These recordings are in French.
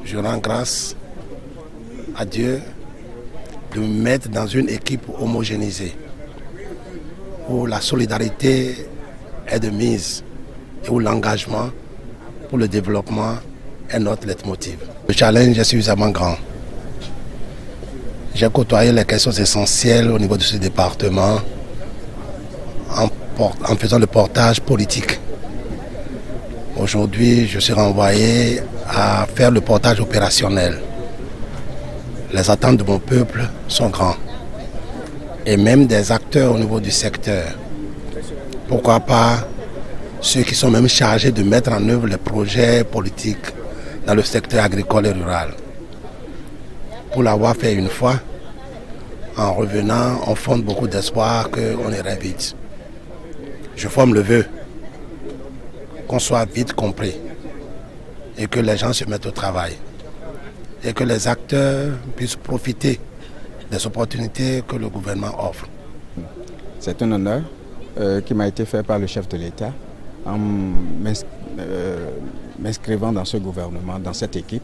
je rends grâce à Dieu de me mettre dans une équipe homogénéisée où la solidarité est de mise et où l'engagement pour le développement est notre leitmotiv. Le challenge est suffisamment grand. J'ai côtoyé les questions essentielles au niveau de ce département en faisant le portage politique. Aujourd'hui, je suis renvoyé à faire le portage opérationnel. Les attentes de mon peuple sont grandes. Et même des acteurs au niveau du secteur. Pourquoi pas ceux qui sont même chargés de mettre en œuvre les projets politiques dans le secteur agricole et rural. Pour l'avoir fait une fois, en revenant, on fonde beaucoup d'espoir qu'on irait vite. Je forme le vœu qu'on soit vite compris et que les gens se mettent au travail et que les acteurs puissent profiter des opportunités que le gouvernement offre. C'est un honneur qui m'a été fait par le chef de l'État en m'inscrivant dans ce gouvernement, dans cette équipe.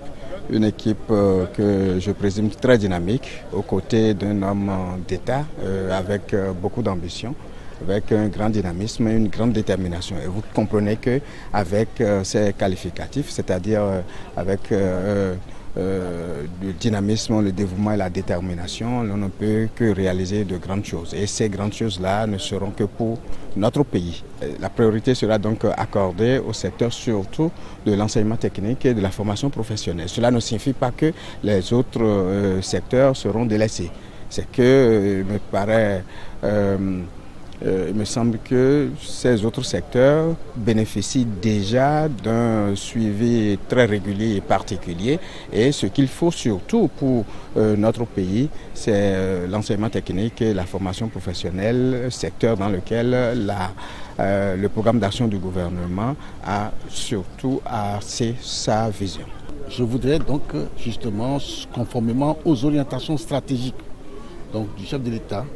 Une équipe que je présume très dynamique, aux côtés d'un homme d'État avec beaucoup d'ambition, avec un grand dynamisme et une grande détermination. Et vous comprenez qu'avec ces qualificatifs, c'est-à-dire avec le dynamisme, le dévouement et la détermination, on ne peut que réaliser de grandes choses. Et ces grandes choses-là ne seront que pour notre pays. La priorité sera donc accordée au secteur surtout de l'enseignement technique et de la formation professionnelle. Cela ne signifie pas que les autres secteurs seront délaissés. C'est que, il me semble que ces autres secteurs bénéficient déjà d'un suivi très régulier et particulier. Et ce qu'il faut surtout pour notre pays, c'est l'enseignement technique et la formation professionnelle, secteur dans lequel le programme d'action du gouvernement a surtout axé sa vision. Je voudrais donc justement, conformément aux orientations stratégiques du chef de l'État,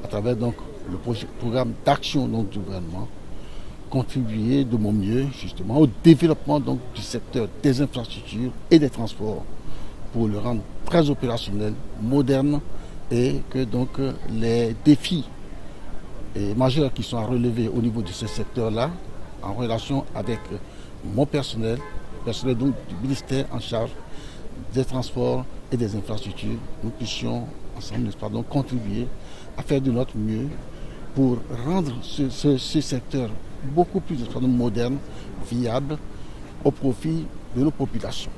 à travers le programme d'action du gouvernement, contribuer de mon mieux justement au développement du secteur des infrastructures et des transports pour le rendre très opérationnel, moderne et que les défis majeurs qui sont à relever au niveau de ce secteur-là, en relation avec mon personnel du ministère en charge des transports et des infrastructures, nous puissions ensemble, n'est-ce pas, contribuer à faire de notre mieux pour rendre ce secteur beaucoup plus moderne, viable, au profit de nos populations.